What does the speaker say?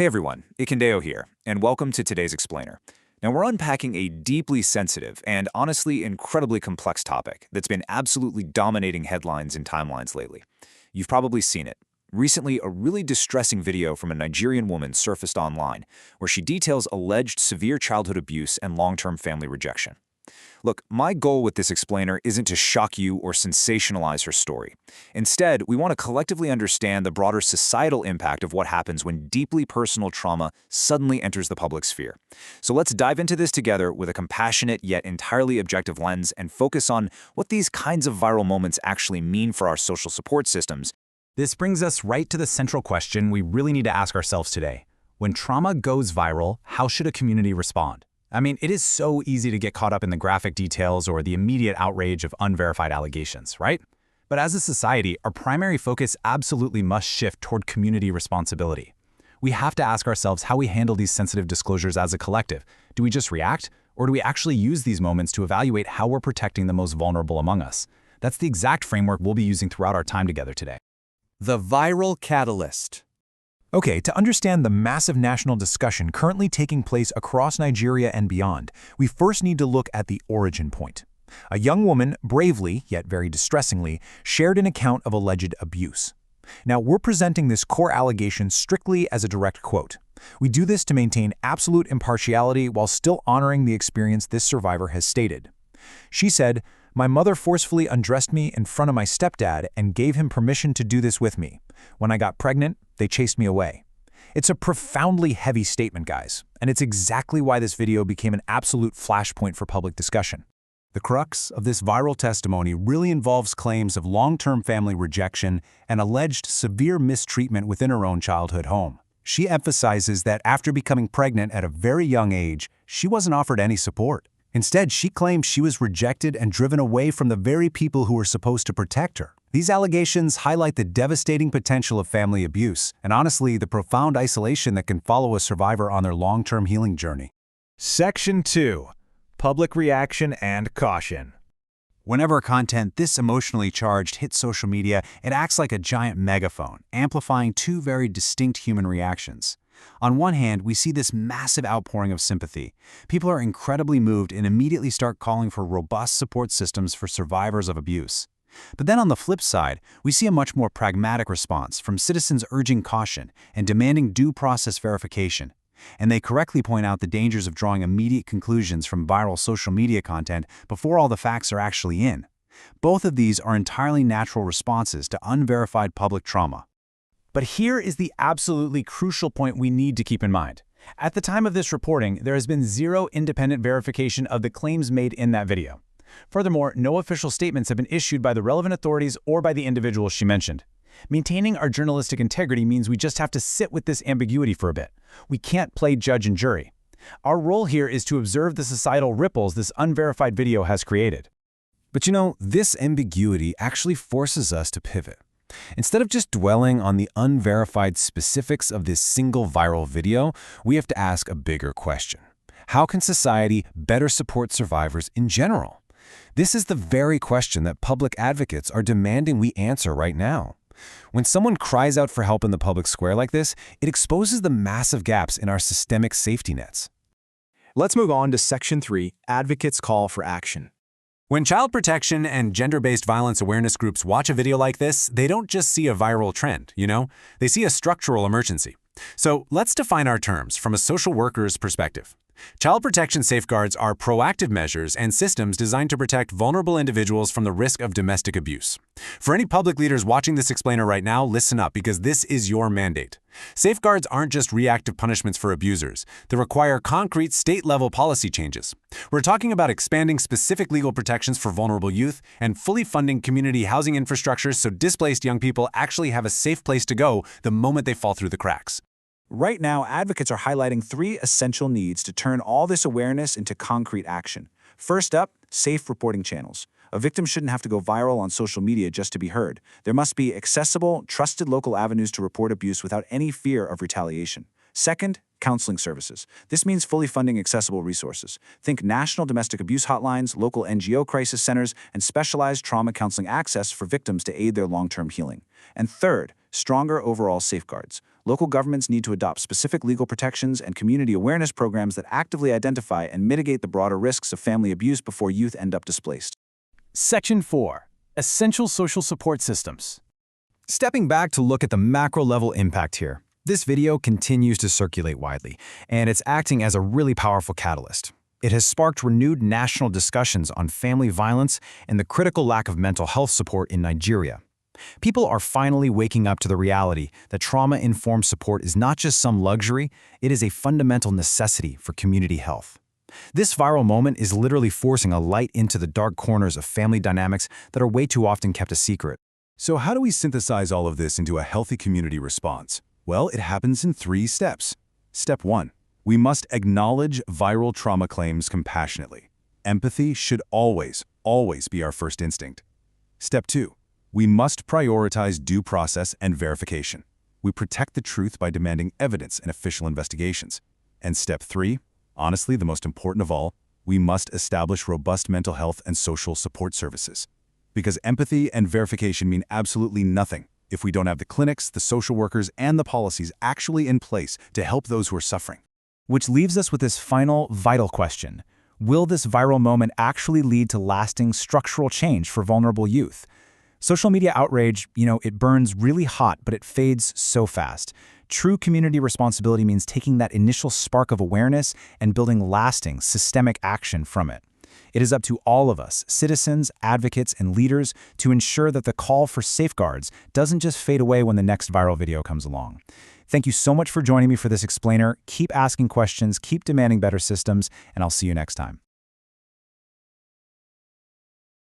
Hey everyone, Ikendeo here, and welcome to today's Explainer. Now we're unpacking a deeply sensitive and honestly incredibly complex topic that's been absolutely dominating headlines and timelines lately. You've probably seen it. Recently, a really distressing video from a Nigerian woman surfaced online where she details alleged severe childhood abuse and long-term family rejection. Look, my goal with this explainer isn't to shock you or sensationalize her story. Instead, we want to collectively understand the broader societal impact of what happens when deeply personal trauma suddenly enters the public sphere. So let's dive into this together with a compassionate yet entirely objective lens and focus on what these kinds of viral moments actually mean for our social support systems. This brings us right to the central question we really need to ask ourselves today. When trauma goes viral, how should a community respond? I mean, it is so easy to get caught up in the graphic details or the immediate outrage of unverified allegations, right? But as a society, our primary focus absolutely must shift toward community responsibility. We have to ask ourselves how we handle these sensitive disclosures as a collective. Do we just react, or do we actually use these moments to evaluate how we're protecting the most vulnerable among us? That's the exact framework we'll be using throughout our time together today. The viral catalyst. Okay, to understand the massive national discussion currently taking place across Nigeria and beyond, we first need to look at the origin point. A young woman bravely, yet very distressingly, shared an account of alleged abuse. Now, we're presenting this core allegation strictly as a direct quote. We do this to maintain absolute impartiality while still honoring the experience this survivor has stated. She said, "My mother forcefully undressed me in front of my stepdad and gave him permission to do this with me. When I got pregnant, they chased me away." It's a profoundly heavy statement, guys, and it's exactly why this video became an absolute flashpoint for public discussion. The crux of this viral testimony really involves claims of long-term family rejection and alleged severe mistreatment within her own childhood home. She emphasizes that after becoming pregnant at a very young age, she wasn't offered any support. Instead, she claims she was rejected and driven away from the very people who were supposed to protect her. These allegations highlight the devastating potential of family abuse, and honestly, the profound isolation that can follow a survivor on their long-term healing journey. Section 2. Public reaction and caution. Whenever content this emotionally charged hits social media, it acts like a giant megaphone, amplifying two very distinct human reactions. On one hand, we see this massive outpouring of sympathy. People are incredibly moved and immediately start calling for robust support systems for survivors of abuse. But then on the flip side, we see a much more pragmatic response from citizens urging caution and demanding due process verification. And they correctly point out the dangers of drawing immediate conclusions from viral social media content before all the facts are actually in. Both of these are entirely natural responses to unverified public trauma. But here is the absolutely crucial point we need to keep in mind. At the time of this reporting, there has been zero independent verification of the claims made in that video. Furthermore, no official statements have been issued by the relevant authorities or by the individuals she mentioned. Maintaining our journalistic integrity means we just have to sit with this ambiguity for a bit. We can't play judge and jury. Our role here is to observe the societal ripples this unverified video has created. But you know, this ambiguity actually forces us to pivot. Instead of just dwelling on the unverified specifics of this single viral video, we have to ask a bigger question. How can society better support survivors in general? This is the very question that public advocates are demanding we answer right now. When someone cries out for help in the public square like this, it exposes the massive gaps in our systemic safety nets. Let's move on to Section 3, Advocates' Call for Action. When child protection and gender-based violence awareness groups watch a video like this, they don't just see a viral trend, They see a structural emergency. So let's define our terms from a social worker's perspective. Child protection safeguards are proactive measures and systems designed to protect vulnerable individuals from the risk of domestic abuse. For any public leaders watching this explainer right now, listen up because this is your mandate. Safeguards aren't just reactive punishments for abusers. They require concrete state-level policy changes. We're talking about expanding specific legal protections for vulnerable youth and fully funding community housing infrastructure so displaced young people actually have a safe place to go the moment they fall through the cracks. Right now, advocates are highlighting 3 essential needs to turn all this awareness into concrete action. First up, safe reporting channels. A victim shouldn't have to go viral on social media just to be heard. There must be accessible, trusted local avenues to report abuse without any fear of retaliation. Second, counseling services. This means fully funding accessible resources. Think national domestic abuse hotlines, local NGO crisis centers, and specialized trauma counseling access for victims to aid their long-term healing. And third, stronger overall safeguards. Local governments need to adopt specific legal protections and community awareness programs that actively identify and mitigate the broader risks of family abuse before youth end up displaced. Section 4. Essential social support systems. Stepping back to look at the macro-level impact here, this video continues to circulate widely, and it's acting as a really powerful catalyst. It has sparked renewed national discussions on family violence and the critical lack of mental health support in Nigeria. People are finally waking up to the reality that trauma-informed support is not just some luxury, it is a fundamental necessity for community health. This viral moment is literally forcing a light into the dark corners of family dynamics that are way too often kept a secret. So how do we synthesize all of this into a healthy community response? Well, it happens in 3 steps. Step 1. We must acknowledge viral trauma claims compassionately. Empathy should always be our first instinct. Step 2. We must prioritize due process and verification. We protect the truth by demanding evidence and official investigations. And step 3, honestly the most important of all, we must establish robust mental health and social support services. Because empathy and verification mean absolutely nothing if we don't have the clinics, the social workers, and the policies actually in place to help those who are suffering. Which leaves us with this final, vital question. Will this viral moment actually lead to lasting structural change for vulnerable youth? Social media outrage, it burns really hot, but it fades so fast. True community responsibility means taking that initial spark of awareness and building lasting, systemic action from it. It is up to all of us, citizens, advocates, and leaders, to ensure that the call for safeguards doesn't just fade away when the next viral video comes along. Thank you so much for joining me for this explainer. Keep asking questions, keep demanding better systems, and I'll see you next time.